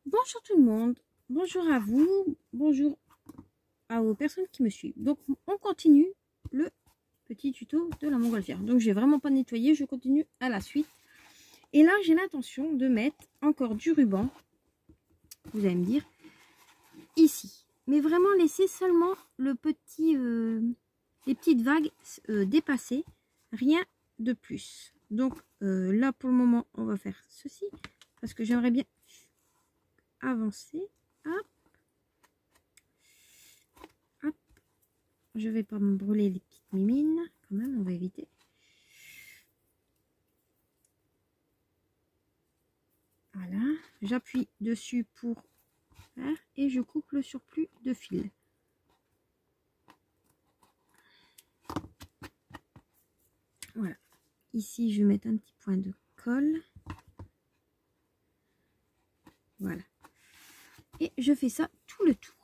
Bonjour tout le monde, bonjour à vous, bonjour aux personnes qui me suivent. Donc on continue le petit tuto de la montgolfière. Donc j'ai vraiment pas nettoyé, je continue à la suite. Et là j'ai l'intention de mettre encore du ruban, vous allez me dire, ici. Mais vraiment laisser seulement le petit, les petites vagues dépasser, rien de plus. Donc là pour le moment on va faire ceci, parce que j'aimerais bien avancer. Hop. Hop. Je vais pas me brûler les petites mimines, quand même, on va éviter. Voilà, j'appuie dessus pour faire et je coupe le surplus de fil. Voilà, ici je vais mettre un petit point de colle. Voilà, et je fais ça tout le tour.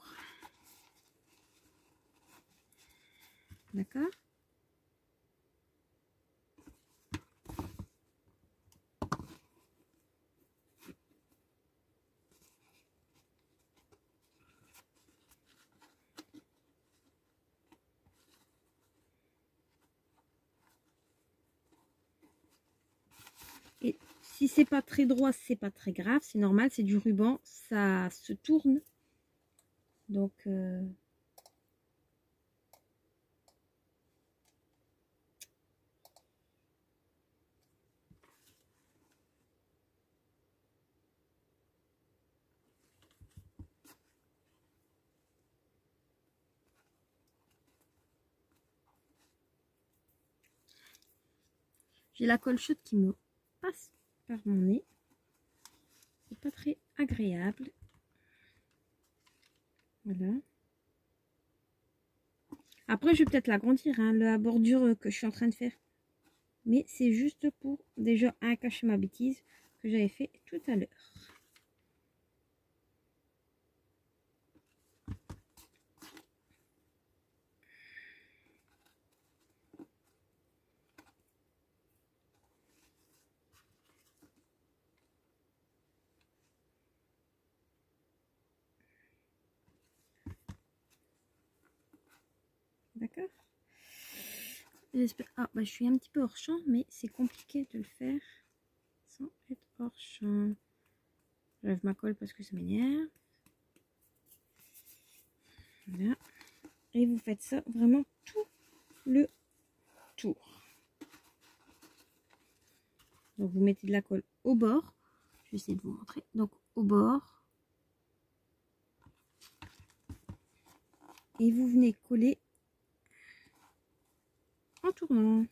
D'accord? Et si c'est pas très droit, c'est pas très grave, c'est normal, c'est du ruban, ça se tourne. Donc j'ai la colle chaude qui me passe par mon nez. C'est pas très agréable. Voilà. Après, je vais peut-être l'agrandir, hein, la bordure que je suis en train de faire. Mais c'est juste pour déjà cacher ma bêtise que j'avais fait tout à l'heure. D'accord? J'espère. Ah, bah, je suis un petit peu hors champ, mais c'est compliqué de le faire sans être hors champ. J'enlève ma colle parce que ça m'énerve. Voilà. Et vous faites ça vraiment tout le tour. Donc, vous mettez de la colle au bord. Je vais essayer de vous montrer. Donc, au bord. Et vous venez coller en tournant.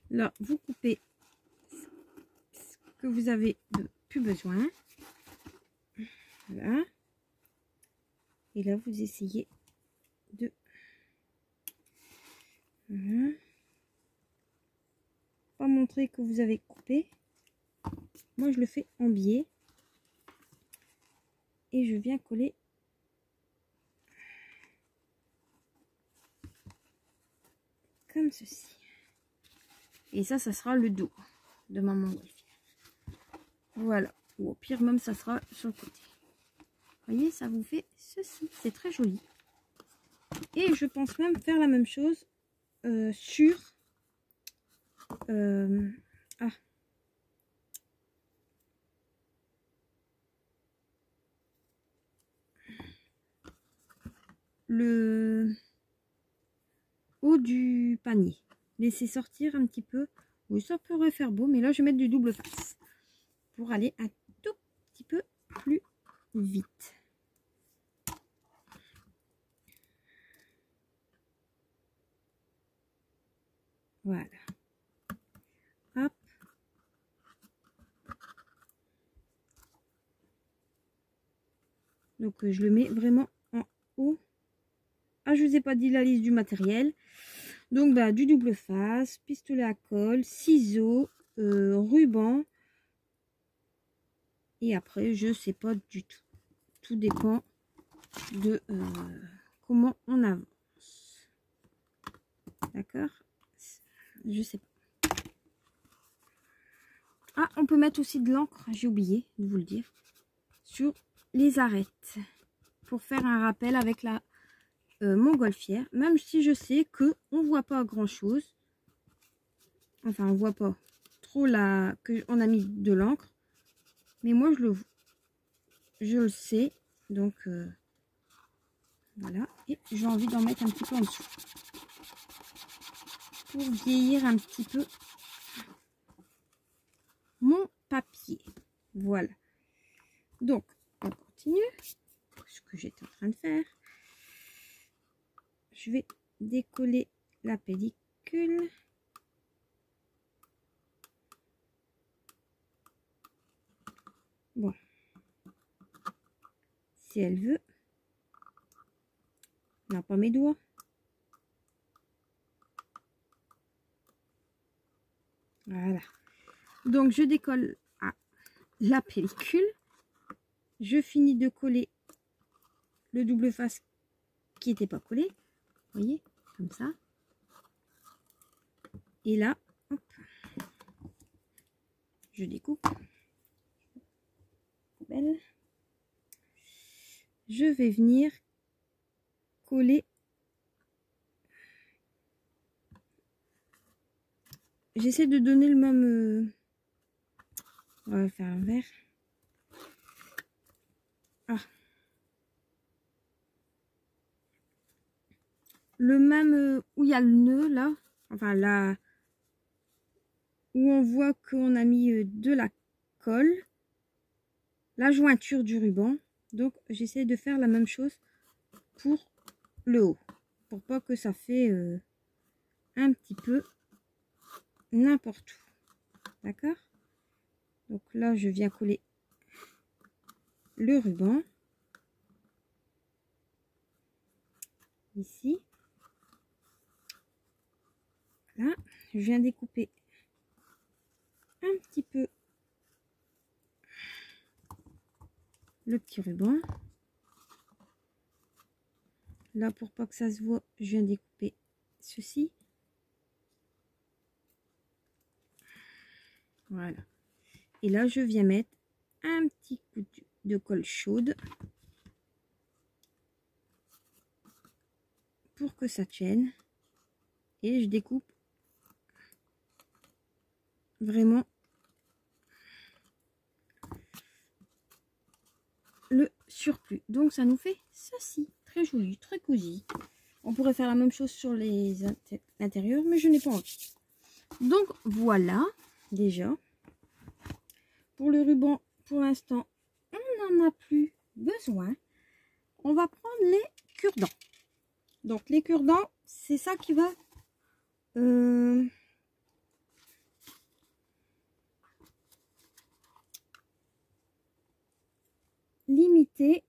Là, vous coupez ce que vous avez plus besoin. Voilà. Et là, vous essayez de... Voilà. Pas montrer que vous avez coupé. Moi, je le fais en biais. Et je viens coller comme ceci. Et ça sera le dos de ma montgolfière. Voilà. Ou au pire, même, ça sera sur le côté. Vous voyez, ça vous fait ceci. C'est très joli. Et je pense même faire la même chose sur... le haut du panier. Laisser sortir un petit peu. Oui, ça pourrait faire beau, mais là, je vais mettre du double face pour aller un tout petit peu plus vite. Voilà. Hop. Donc, je le mets vraiment en haut. Ah, je vous ai pas dit la liste du matériel. Donc, bah, du double face, pistolet à colle, ciseaux, ruban. Et après, je sais pas du tout. Tout dépend de comment on avance. D'accord? Je sais pas. Ah, on peut mettre aussi de l'encre, j'ai oublié de vous le dire, sur les arêtes. Pour faire un rappel avec la montgolfière. Même si je sais que on voit pas grand chose. Enfin, on voit pas trop là que on a mis de l'encre. Mais moi, je le sais. Donc, voilà. Et j'ai envie d'en mettre un petit peu en dessous. Pour vieillir un petit peu mon papier. Voilà. Donc, on continue. Ce que j'étais en train de faire. Je vais décoller la pellicule. Bon. Si elle veut. Non, pas mes doigts. Voilà. Donc, je décolle la pellicule. Je finis de coller le double face qui n'était pas collé. Vous voyez, comme ça. Et là, hop, je découpe. Poubelle. Je vais venir coller. J'essaie de donner le même... On va faire un vert. Ah. Le même où il y a le nœud là. Enfin là. Où on voit qu'on a mis de la colle. La jointure du ruban. Donc j'essaie de faire la même chose pour le haut. Pour pas que ça fait un petit peu n'importe où. D'accord? Donc là, je viens coller le ruban. Ici. Là, je viens découper un petit peu le petit ruban. Là, pour pas que ça se voit, je viens découper ceci. Voilà. Et là, je viens mettre un petit coup de colle chaude pour que ça tienne. Et je découpe vraiment le surplus. Donc, ça nous fait ceci. Très joli, très cosy. On pourrait faire la même chose sur les intérieurs, mais je n'ai pas envie. Donc, voilà, déjà. Pour le ruban, pour l'instant, on n'en a plus besoin. On va prendre les cure-dents. Donc, les cure-dents, c'est ça qui va... limiter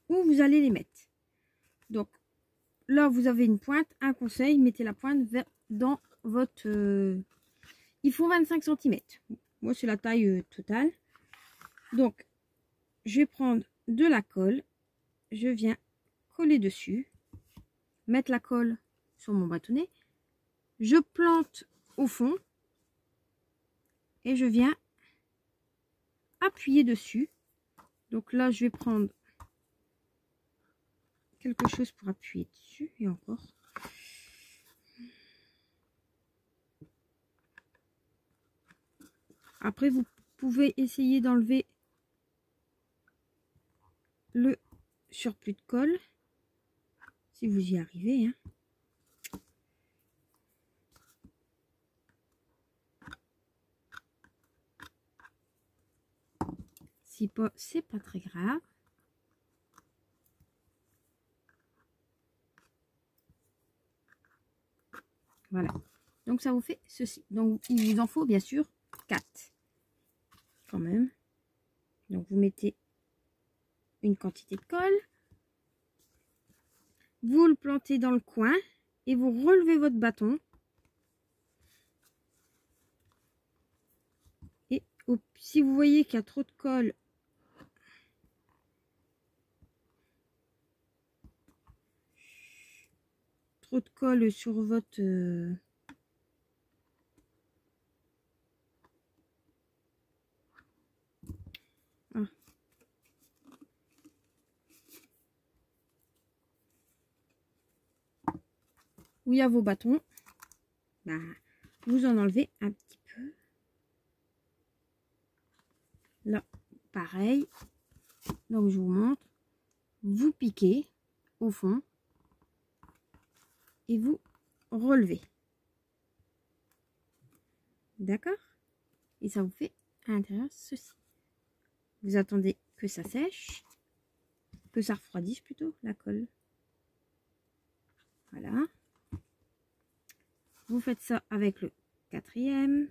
où vous allez les mettre. Donc, là, vous avez une pointe. Un conseil, mettez la pointe dans votre... il faut 25 cm. Moi, c'est la taille totale. Donc, je vais prendre de la colle. Je viens coller dessus. Mettre la colle sur mon bâtonnet. Je plante au fond. Et je viens appuyer dessus. Donc là, je vais prendre quelque chose pour appuyer dessus. Et encore. Après, vous pouvez essayer d'enlever le surplus de colle. Si vous y arrivez. Hein. Si pas, c'est pas très grave. Voilà. Donc, ça vous fait ceci. Donc, il vous en faut bien sûr 4. Quand même. Donc, vous mettez une quantité de colle. Vous le plantez dans le coin et vous relevez votre bâton. Et si vous voyez qu'il y a trop de colle, sur votre où il y a vos bâtons, bah, vous en enlevez un petit peu. Là, pareil. Donc, je vous montre. Vous piquez au fond et vous relevez. D'accord? Et ça vous fait à l'intérieur ceci. Vous attendez que ça sèche, que ça refroidisse plutôt, la colle. Voilà. Vous faites ça avec le 4e.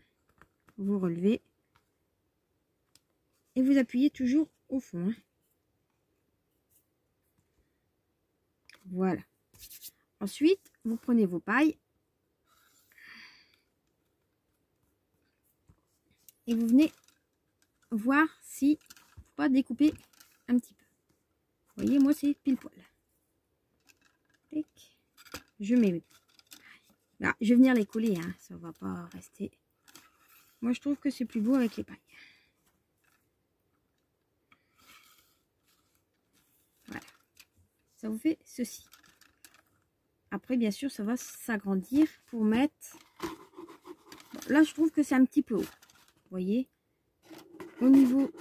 Vous relevez. Et vous appuyez toujours au fond. Hein. Voilà. Ensuite, vous prenez vos pailles. Et vous venez voir si vous pouvez pas découper un petit peu. Vous voyez, moi c'est pile poil. Tac. Je mets. Là, je vais venir les coller, hein. Ça va pas rester. Moi je trouve que c'est plus beau avec les pailles. Voilà. Ça vous fait ceci. Après, bien sûr, ça va s'agrandir pour mettre. Bon, là, je trouve que c'est un petit peu haut. Vous voyez, au niveau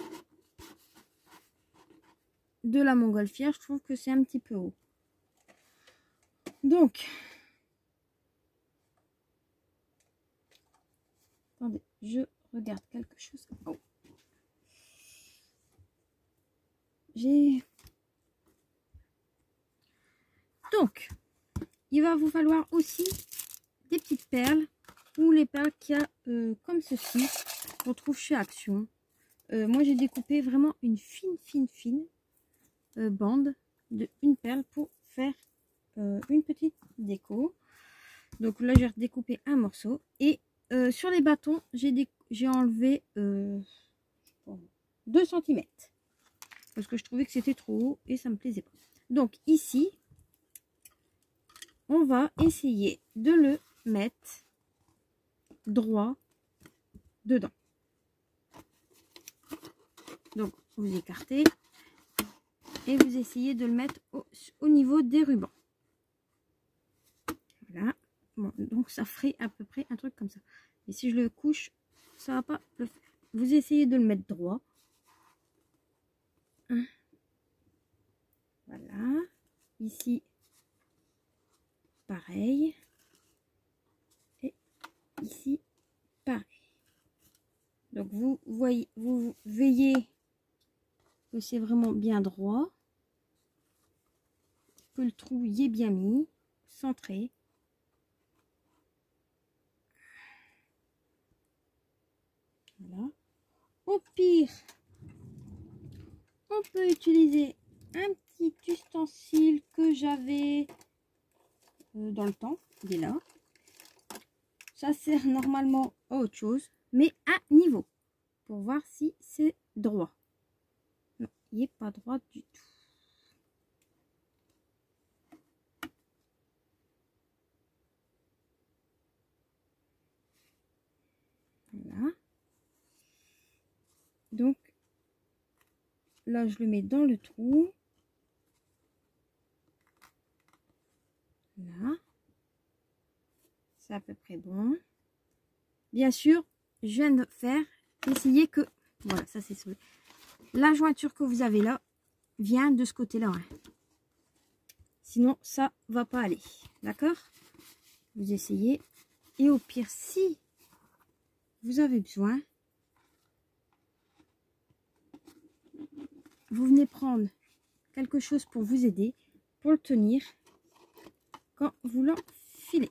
de la montgolfière, je trouve que c'est un petit peu haut. Donc, attendez, je regarde quelque chose. Oh. Donc, il va vous falloir aussi des petites perles ou les perles qu'il y a comme ceci qu'on trouve chez Action. Moi, j'ai découpé vraiment une fine bande de une perle pour faire une petite déco. Donc là, j'ai découpé un morceau et sur les bâtons, j'ai enlevé 2 cm parce que je trouvais que c'était trop haut et ça me plaisait pas. Donc ici, on va essayer de le mettre droit dedans. Donc vous écartez et vous essayez de le mettre au niveau des rubans. Voilà. Bon, donc ça ferait à peu près un truc comme ça. Et si je le couche, ça va pas le faire. Vous essayez de le mettre droit. Voilà. Ici, pareil. Et ici, pareil. Donc vous voyez, vous veillez que c'est vraiment bien droit, que le trou y est bien mis, centré. Voilà. Au pire, on peut utiliser un petit ustensile que j'avais dans le temps. Il est là. Ça sert normalement à autre chose, mais à niveau, pour voir si c'est droit. Non, il n'est pas droit du tout. Voilà. Donc, là, je le mets dans le trou. Là. C'est à peu près bon. Bien sûr, je viens de faire, essayer que... Voilà, ça c'est sauvé. La jointure que vous avez là vient de ce côté-là. Hein. Sinon, ça va pas aller. D'accord? Vous essayez. Et au pire, si vous avez besoin, vous venez prendre quelque chose pour vous aider, pour le tenir quand vous l'enfilez.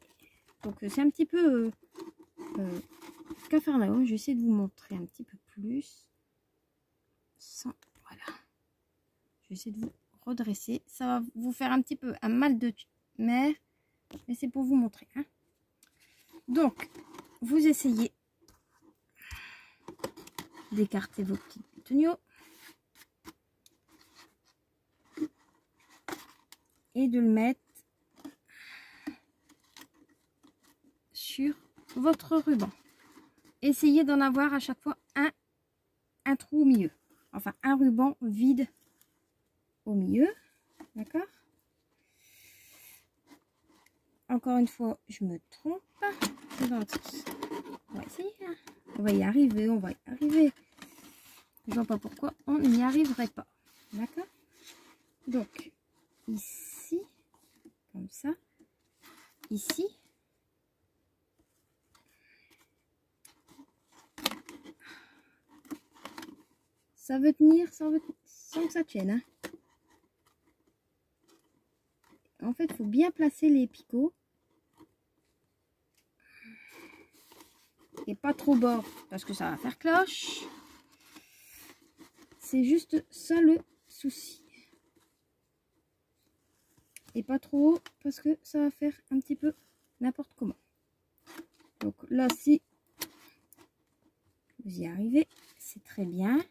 Donc c'est un petit peu Capharnaüm. Je vais essayer de vous montrer un petit peu plus. Sans, voilà. Je vais essayer de vous redresser. Ça va vous faire un petit peu un mal de mer, mais c'est pour vous montrer. Hein. Donc, vous essayez d'écarter vos petits tuyaux et de le mettre sur votre ruban. Essayez d'en avoir à chaque fois un trou au milieu. Enfin, un ruban vide au milieu. D'accord? Encore une fois, je me trompe. On va essayer. Hein. On va y arriver, on va y arriver. Je vois pas pourquoi on n'y arriverait pas. D'accord? Donc, ici, comme ça. Ici. Ça veut tenir sans que ça tienne. Hein. En fait, il faut bien placer les picots. Et pas trop bas parce que ça va faire cloche. C'est juste ça le souci. Et pas trop haut parce que ça va faire un petit peu n'importe comment. Donc là, si vous y arrivez, c'est très bien.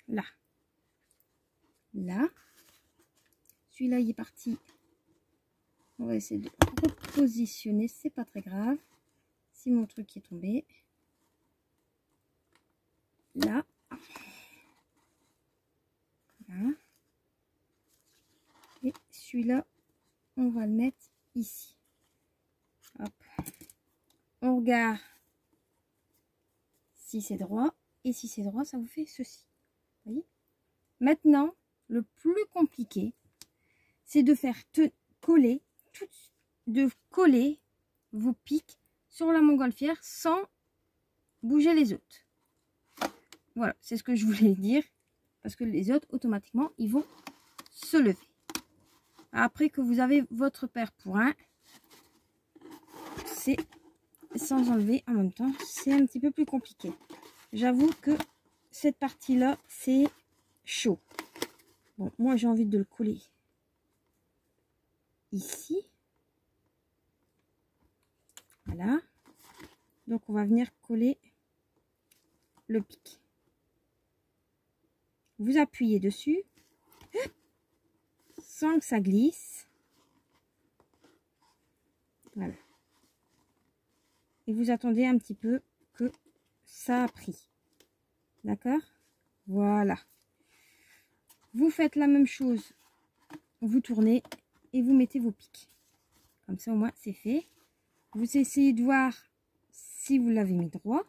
Là. Là. Celui-là, il est parti. On va essayer de repositionner. C'est pas très grave. Si mon truc est tombé. Là. Voilà. Et celui-là, on va le mettre ici. Hop. On regarde si c'est droit. Et si c'est droit, ça vous fait ceci. Vous voyez? Maintenant, le plus compliqué, c'est de faire coller vos pics sur la montgolfière sans bouger les autres. Voilà, c'est ce que je voulais dire. Parce que les autres, automatiquement, ils vont se lever. Après que vous avez votre paire pour un, c'est sans enlever en même temps. C'est un petit peu plus compliqué. J'avoue que cette partie-là, c'est chaud. Bon, moi, j'ai envie de le coller ici. Voilà. Donc, on va venir coller le pic. Vous appuyez dessus sans que ça glisse. Voilà. Et vous attendez un petit peu que ça a pris. D'accord? Voilà. Vous faites la même chose. Vous tournez et vous mettez vos pics. Comme ça, au moins, c'est fait. Vous essayez de voir si vous l'avez mis droit.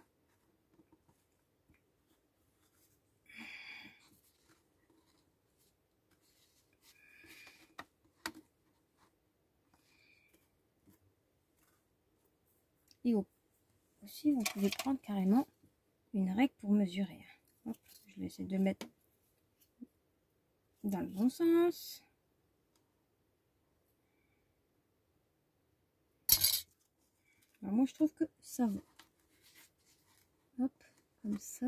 Et aussi, vous pouvez prendre carrément une règle pour mesurer. Hop, je vais essayer de mettre dans le bon sens. Alors moi, je trouve que ça va. Hop, comme ça.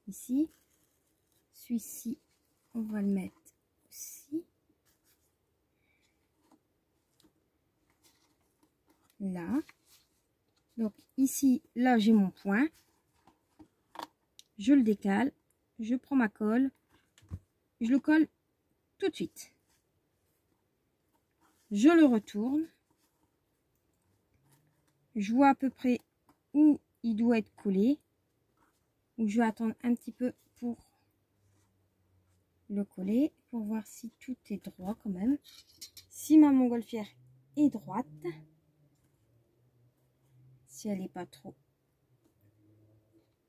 Ici. Celui-ci, on va le mettre aussi. Là. Donc ici, là, j'ai mon point. Je le décale. Je prends ma colle. Je le colle tout de suite. Je le retourne. Je vois à peu près où il doit être collé. Ou je vais attendre un petit peu pour le coller. Pour voir si tout est droit quand même. Si ma montgolfière est droite. Si elle n'est pas trop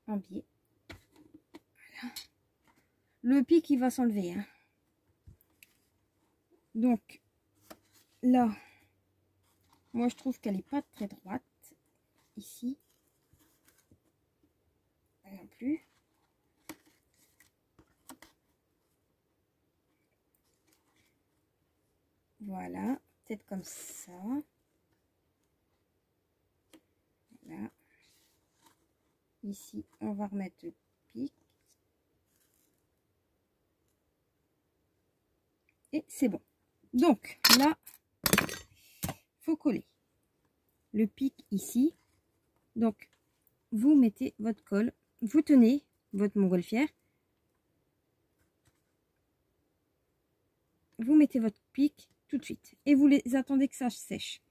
en biais. Voilà. Le pic, il va s'enlever. Hein. Donc, là, moi, je trouve qu'elle n'est pas très droite. Ici. Non plus. Voilà. Peut-être comme ça. Voilà. Ici, on va remettre le pic. Et c'est bon. Donc là, faut coller le pic ici. Donc vous mettez votre colle, vous tenez votre montgolfière, vous mettez votre pic tout de suite et vous les attendez que ça sèche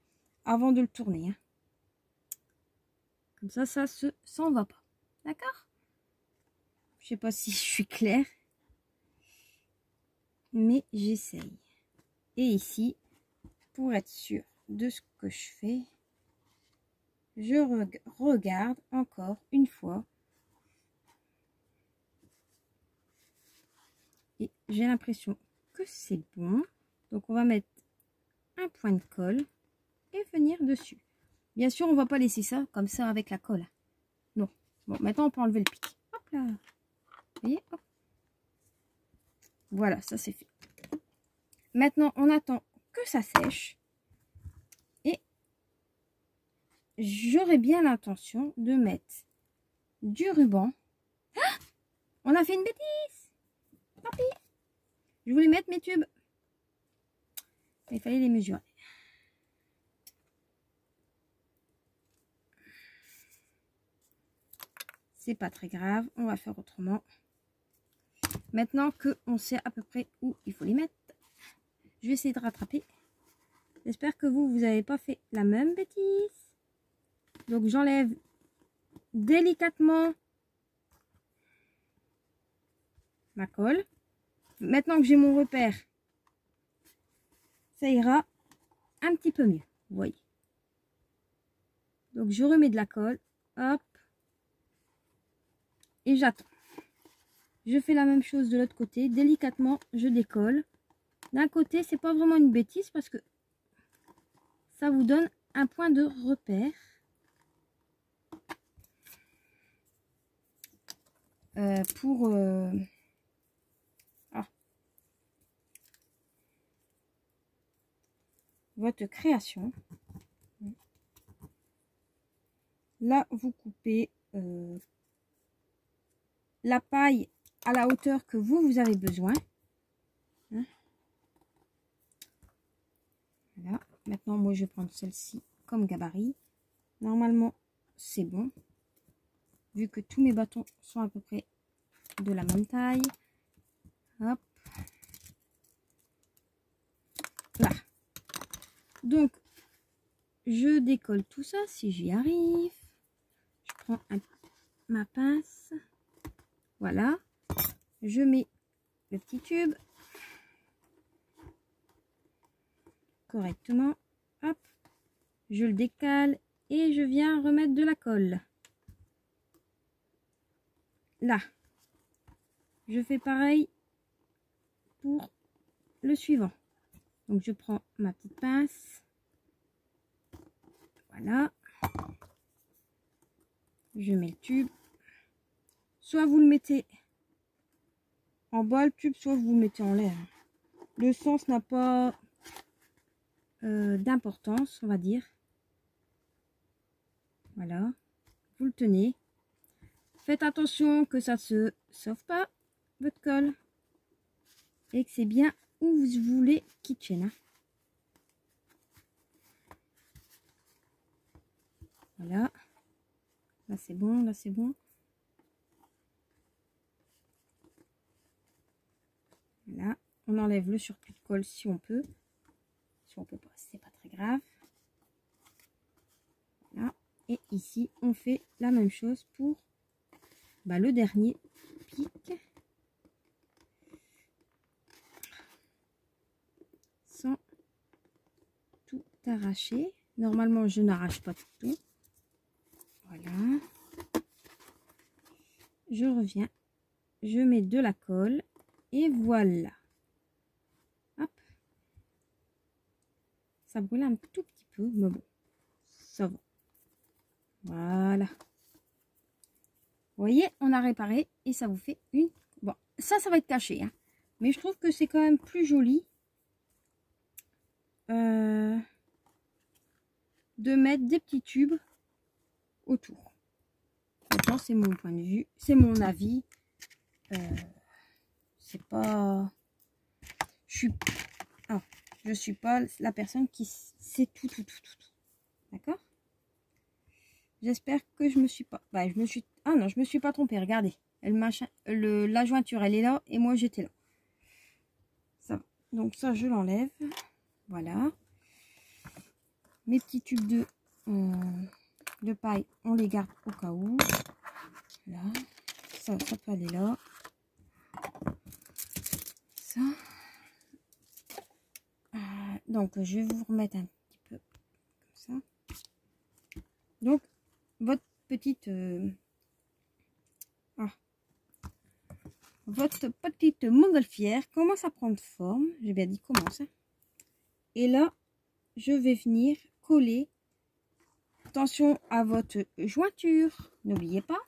avant de le tourner, hein. Comme ça s'en va pas, d'accord? Je sais pas si je suis claire, mais j'essaye. Et ici, pour être sûr de ce que je fais, je regarde encore une fois. Et j'ai l'impression que c'est bon. Donc on va mettre un point de colle et venir dessus. Bien sûr, on va pas laisser ça comme ça avec la colle. Non. Bon, maintenant on peut enlever le pic. Hop là. Vous voyez, hop. Voilà, ça c'est fait. Maintenant, on attend que ça sèche. Et j'aurais bien l'intention de mettre du ruban. Ah, on a fait une bêtise. Tant pis. Je voulais mettre mes tubes. Il fallait les mesurer. C'est pas très grave. On va faire autrement. Maintenant qu'on sait à peu près où il faut les mettre, je vais essayer de rattraper. J'espère que vous n'avez pas fait la même bêtise. Donc j'enlève délicatement ma colle. Maintenant que j'ai mon repère, ça ira un petit peu mieux, vous voyez. Donc je remets de la colle, hop, et j'attends. Je fais la même chose de l'autre côté, délicatement je décolle. D'un côté, c'est pas vraiment une bêtise parce que ça vous donne un point de repère. Pour votre création. Là, vous coupez la paille à la hauteur que vous avez besoin. Hein? Voilà. Maintenant, moi, je vais prendre celle-ci comme gabarit. Normalement, c'est bon. Vu que tous mes bâtons sont à peu près de la même taille. Hop. Là. Donc, je décolle tout ça si j'y arrive. Je prends ma pince. Voilà. Je mets le petit tube correctement. Hop. Je le décale et je viens remettre de la colle. Là. Je fais pareil pour le suivant. Donc je prends ma petite pince. Voilà. Je mets le tube. Soit vous le mettez en bas le tube, soit vous le mettez en l'air. Le sens n'a pas d'importance, on va dire. Voilà. Vous le tenez. Faites attention que ça se sauve pas, votre colle. Et que c'est bien où vous voulez qu'il tienne. Hein. Voilà. Là c'est bon, là c'est bon. Voilà. On enlève le surplus de colle si on peut. Si on peut pas, c'est pas très grave. Voilà. Et ici, on fait la même chose pour le dernier pic. Sans tout arracher. Normalement, je n'arrache pas tout. Voilà. Je reviens. Je mets de la colle. Et voilà. Hop. Ça brûle un tout petit peu, mais bon, ça va. Voilà. Vous voyez, on a réparé et ça vous fait une... Bon, ça va être caché, hein. Mais je trouve que c'est quand même plus joli de mettre des petits tubes autour. Maintenant, c'est mon point de vue, c'est mon avis. C'est pas... Je suis Ah, je suis pas la personne qui sait tout. D'accord? J'espère que je me suis pas... Bah, je me suis... Ah non, je me suis pas trompée. Regardez. La jointure, elle est là. Et moi, j'étais là. Ça va. Donc ça, je l'enlève. Voilà. Mes petits tubes de paille, on les garde au cas où. Là. Ça peut aller là. Ça. Donc, je vais vous remettre un petit peu comme ça. Donc, votre petite... votre petite montgolfière commence à prendre forme. J'ai bien dit commence. Et là, je vais venir coller. Attention à votre jointure. N'oubliez pas.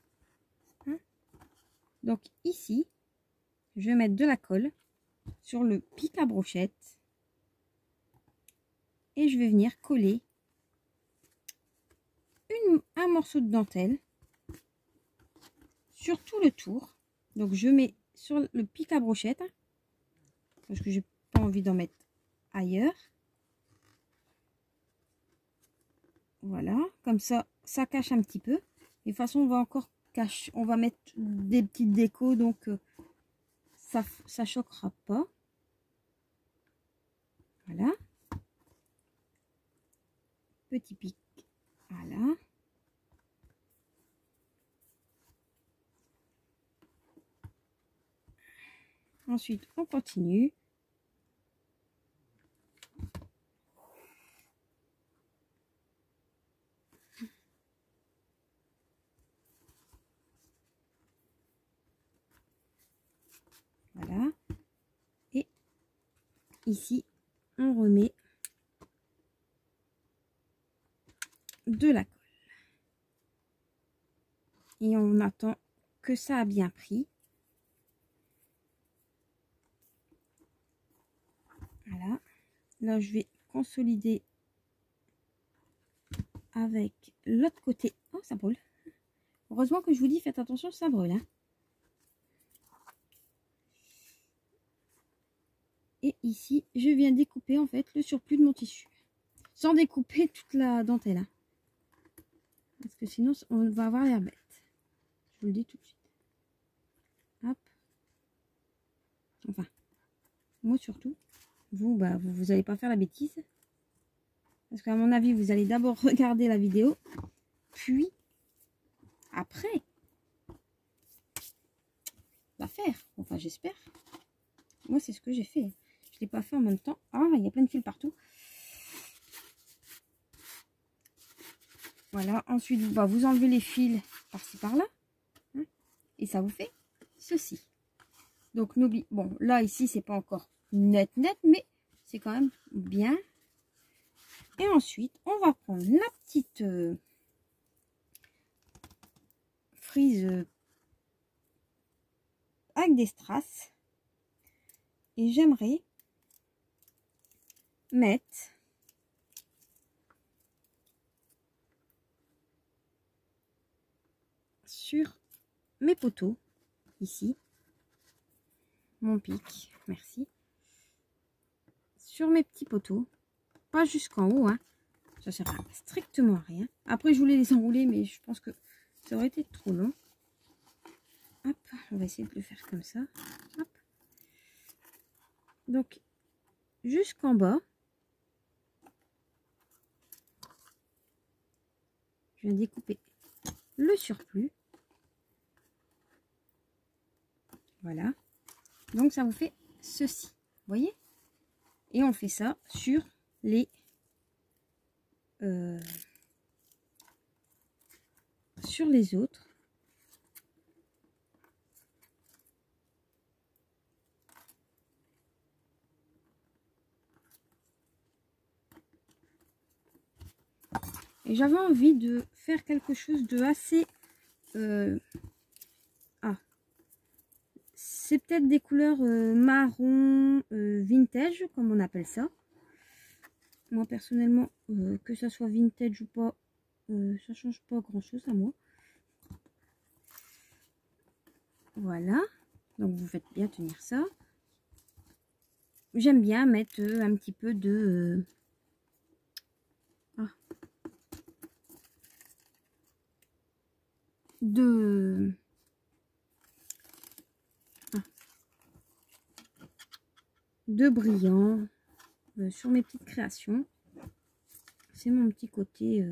Hein. Donc, ici, je vais mettre de la colle sur le pic à brochette. Et je vais venir coller un morceau de dentelle sur tout le tour. Donc je mets sur le pic à brochette parce que j'ai pas envie d'en mettre ailleurs. Voilà, comme ça, ça cache un petit peu. Et de toute façon, on va encore cacher, on va mettre des petites décos, donc ça choquera pas. Voilà. Petit pic. Voilà. Ensuite, on continue. Voilà. Et ici, on remet de la colle. Et on attend que ça a bien pris. Voilà. Là, je vais consolider avec l'autre côté. Oh, ça brûle. Heureusement que je vous dis, faites attention, ça brûle. Hein. Et ici, je viens découper en fait le surplus de mon tissu. Sans découper toute la dentelle. Hein. Parce que sinon, on va avoir l'air bête. Je vous le dis tout de suite. Hop. Enfin, moi surtout. Vous, bah, vous allez pas faire la bêtise. Parce qu'à mon avis, vous allez d'abord regarder la vidéo. Puis, après, la faire. Enfin, j'espère. Moi, c'est ce que j'ai fait. Je ne l'ai pas fait en même temps. Ah, il y a plein de fils partout. Voilà. Ensuite, vous enlevez les fils par-ci, par-là. Hein, et ça vous fait ceci. Donc, n'oublie... Bon, là, ici, c'est pas encore net, mais c'est quand même bien. Et ensuite, on va prendre la petite frise avec des strass. Et j'aimerais mettre sur mes poteaux, ici, mon pic, merci, sur mes petits poteaux, pas jusqu'en haut, hein. Ça sert strictement à rien. Après, je voulais les enrouler, mais je pense que ça aurait été trop long. Hop, on va essayer de le faire comme ça. Hop. Donc, jusqu'en bas, je viens découper le surplus. Voilà. Donc, ça vous fait ceci. Vous voyez? Et on fait ça sur les... sur les autres. Et j'avais envie de faire quelque chose de assez... c'est peut-être des couleurs marron vintage, comme on appelle ça. Moi, personnellement, que ça soit vintage ou pas, ça change pas grand-chose à moi. Voilà. Donc, vous faites bien tenir ça. j'aime bien mettre un petit peu de brillant sur mes petites créations. C'est mon petit côté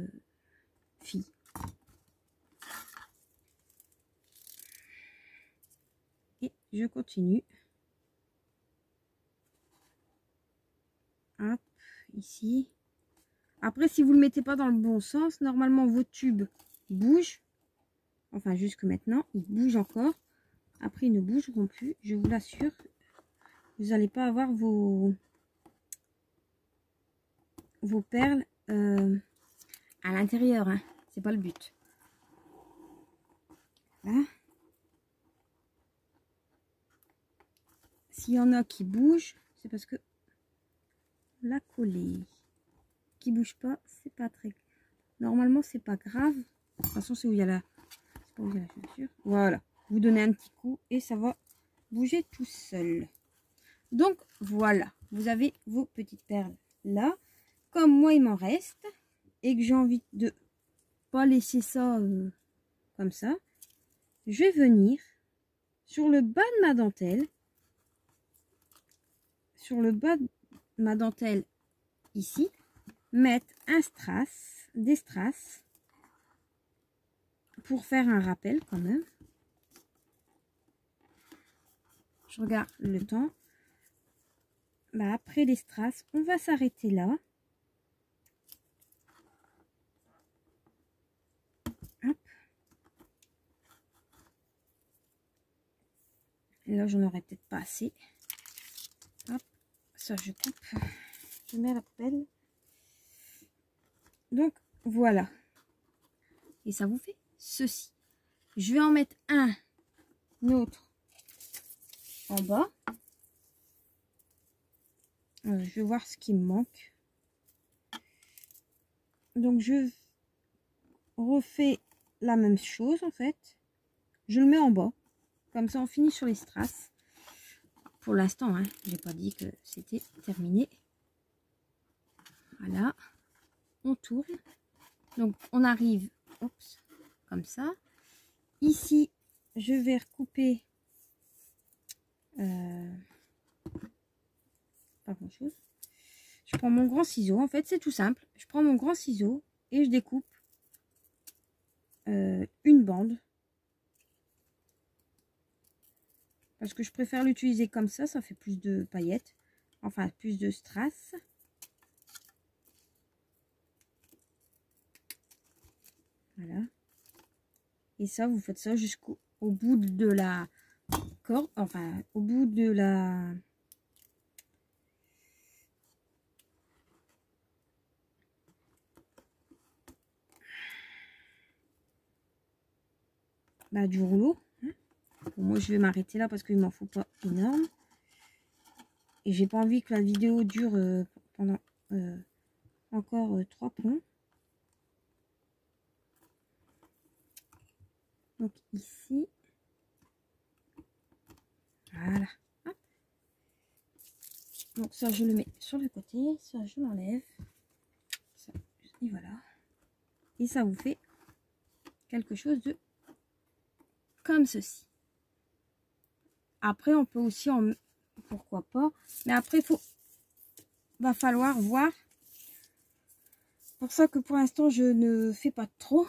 fille. Et je continue. Hop, ici. Après, si vous ne le mettez pas dans le bon sens, normalement vos tubes bougent. Enfin, jusque maintenant, ils bougent encore. Après, ils ne bougeront plus, je vous l'assure. Vous n'allez pas avoir vos perles à l'intérieur, hein. C'est pas le but. Là. S'il y en a qui bougent, c'est parce que la coller qui bouge pas, c'est pas très... Normalement, c'est pas grave. De toute façon, c'est où il y a la... c'est pas où il y a la chaussure. Voilà. Vous donnez un petit coup et ça va bouger tout seul. Donc, voilà. Vous avez vos petites perles là. Comme moi, il m'en reste et que j'ai envie de pas laisser ça comme ça, je vais venir sur le bas de ma dentelle. Sur le bas de ma dentelle, ici, mettre un strass, des strass, pour faire un rappel quand même. Je regarde le temps. Bah, après les strass, on va s'arrêter là. Hop. Et là, j'en aurais peut-être pas assez. Hop. Ça, je coupe. Je mets à la poubelle. Donc, voilà. Et ça vous fait ceci. Je vais en mettre un autre en bas. Je vais voir ce qui me manque. Donc, je refais la même chose, en fait. Je le mets en bas. Comme ça, on finit sur les strass. Pour l'instant, hein, j'ai pas dit que c'était terminé. Voilà. On tourne. Donc, on arrive, oups, comme ça. Ici, je vais recouper pas grand chose. Je prends mon grand ciseau. En fait, c'est tout simple. Je prends mon grand ciseau et je découpe une bande. Parce que je préfère l'utiliser comme ça. Ça fait plus de paillettes. Enfin, plus de strass. Voilà. Et ça, vous faites ça jusqu'au bout de la corde. Enfin, au bout de la... bah, du rouleau. Hein. Bon, moi, je vais m'arrêter là parce qu'il m'en faut pas énorme. Et j'ai pas envie que la vidéo dure pendant encore 3 plombs. Donc ici, voilà. Hop. Donc ça, je le mets sur le côté. Ça, je l'enlève. Et voilà. Et ça vous fait quelque chose de comme ceci. Après, on peut aussi en... pourquoi pas. Mais après, va falloir voir. C'est pour ça que pour l'instant, je ne fais pas trop.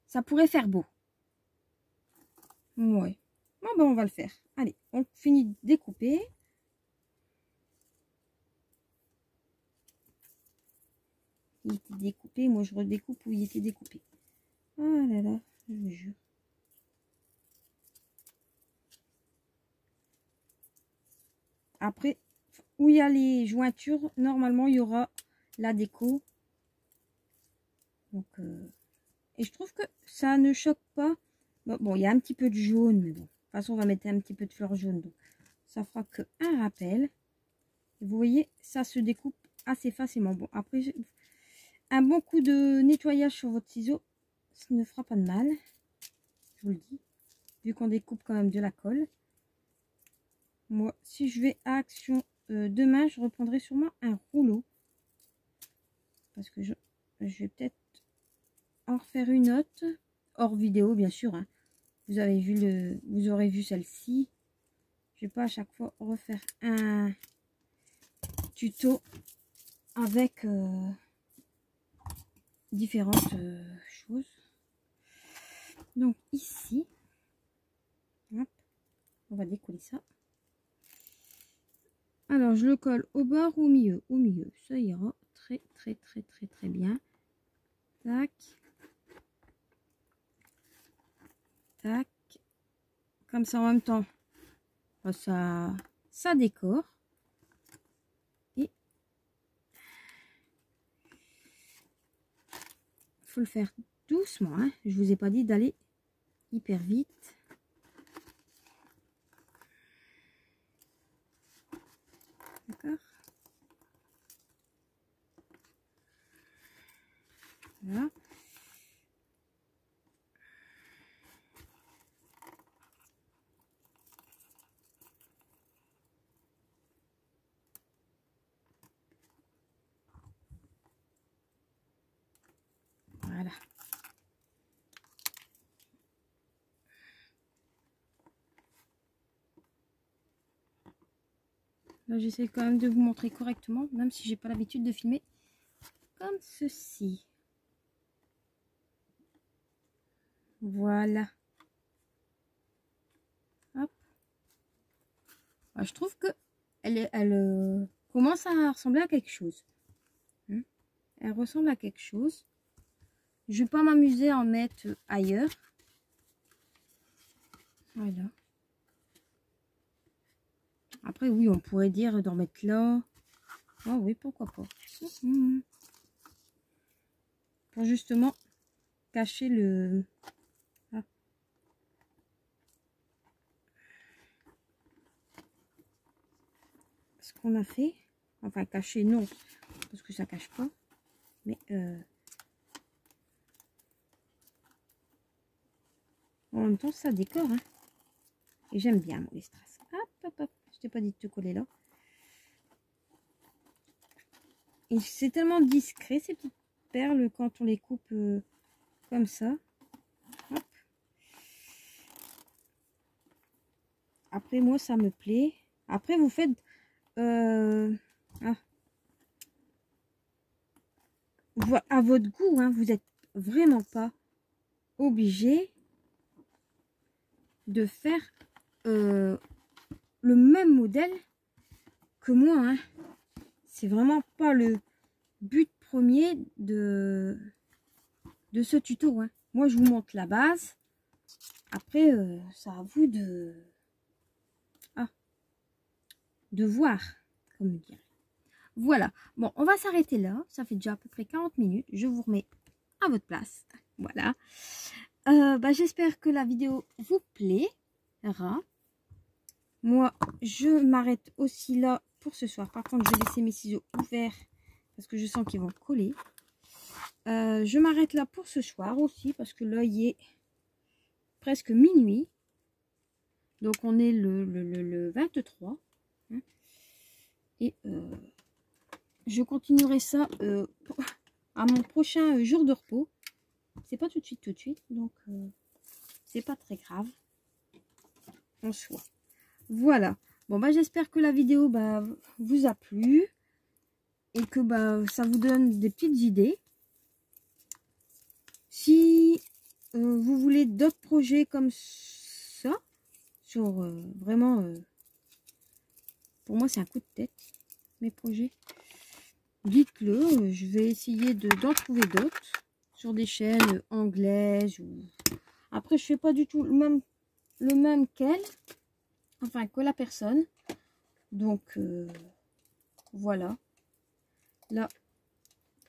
Ça pourrait faire beau. Ouais. Bon, ben, on va le faire. Allez, on finit de découper. Il était découpé. Moi, je redécoupe où il était découpé. Ah là là, je vous jure. Après, où il y a les jointures, normalement, il y aura la déco. Donc, et je trouve que ça ne choque pas. Bon, il y a un petit peu de jaune, mais bon. De toute façon, on va mettre un petit peu de fleur jaune. Donc, ça fera que un rappel. Et vous voyez, ça se découpe assez facilement. Bon, après, un bon coup de nettoyage sur votre ciseau, ça ne fera pas de mal. Je vous le dis. Vu qu'on découpe quand même de la colle. moi, si je vais à Action demain, je reprendrai sûrement un rouleau. Parce que je vais peut-être en refaire une autre. Hors vidéo, bien sûr. Hein. Vous aurez vu celle-ci. Je vais pas à chaque fois refaire un tuto avec différentes choses. Donc ici, hop, on va décoller ça. Alors je le colle au bord ou au milieu? Au milieu, ça ira très bien. Tac, tac, comme ça en même temps, ça décore. Et faut le faire doucement, hein. Je vous ai pas dit d'aller hyper vite. D'accord. Voilà. Voilà. Là, j'essaie quand même de vous montrer correctement, même si j'ai pas l'habitude de filmer comme ceci. Voilà. Hop. Je trouve que elle commence à ressembler à quelque chose. Elle ressemble à quelque chose. Je vais pas m'amuser à en mettre ailleurs. Voilà. Après, oui, on pourrait dire d'en mettre là. Oh oui, pourquoi pas. Pour justement cacher le... Ah. Ce qu'on a fait. Enfin, cacher, non. Parce que ça cache pas. Mais... en même temps, ça décore. Hein. Et j'aime bien, moi, les strass. Hop, hop, hop. Je t'ai pas dit de te coller là. Et c'est tellement discret, ces petites perles, quand on les coupe comme ça. Hop. Après, moi, ça me plaît. Après, vous faites... à votre goût, hein, vous n'êtes vraiment pas obligé de faire le même modèle que moi. Hein. C'est vraiment pas le but premier de ce tuto. Hein. Moi, je vous montre la base. Après, c'est à vous de voir, comme dire. Voilà. Bon, on va s'arrêter là. Ça fait déjà à peu près 40 minutes. Je vous remets à votre place. Voilà. J'espère que la vidéo vous plaira. Moi, je m'arrête aussi là pour ce soir. Par contre, je vais laisser mes ciseaux ouverts parce que je sens qu'ils vont coller. Je m'arrête là pour ce soir aussi parce que là, il est presque minuit. Donc, on est le 23. Hein. Et je continuerai ça à mon prochain jour de repos. C'est pas tout de suite, donc c'est pas très grave en soi. Voilà. Bon, j'espère que la vidéo vous a plu et que ça vous donne des petites idées. Si vous voulez d'autres projets comme ça, sur vraiment, pour moi c'est un coup de tête, mes projets, dites-le. Je vais essayer d'en trouver d'autres sur des chaînes anglaises. Après, je fais pas du tout le même qu'elle, enfin que la personne. Donc voilà. Là,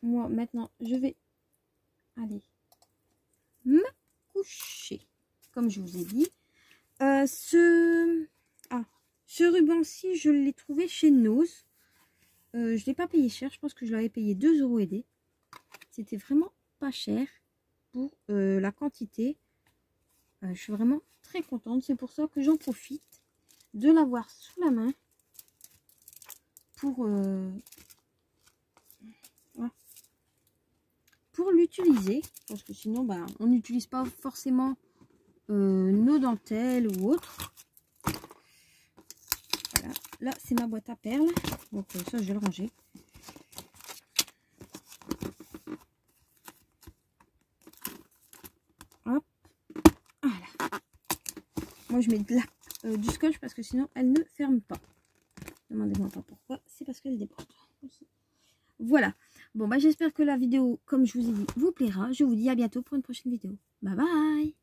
moi maintenant, je vais aller me coucher, comme je vous ai dit. Ce ruban-ci, je l'ai trouvé chez Nose. Je ne l'ai pas payé cher. Je pense que je l'avais payé 2 € et des. C'était vraiment pas cher pour la quantité. Je suis vraiment très contente. C'est pour ça que j'en profite de l'avoir sous la main pour l'utiliser, parce que sinon bah, on n'utilise pas forcément nos dentelles ou autres. Voilà, là c'est ma boîte à perles, donc ça je vais le ranger. Hop, voilà. Moi je mets du scotch parce que sinon elle ne ferme pas. Demandez-moi pas pourquoi, c'est parce qu'elle déborde. Voilà. Bon, bah j'espère que la vidéo, comme je vous ai dit, vous plaira. Je vous dis à bientôt pour une prochaine vidéo. Bye bye!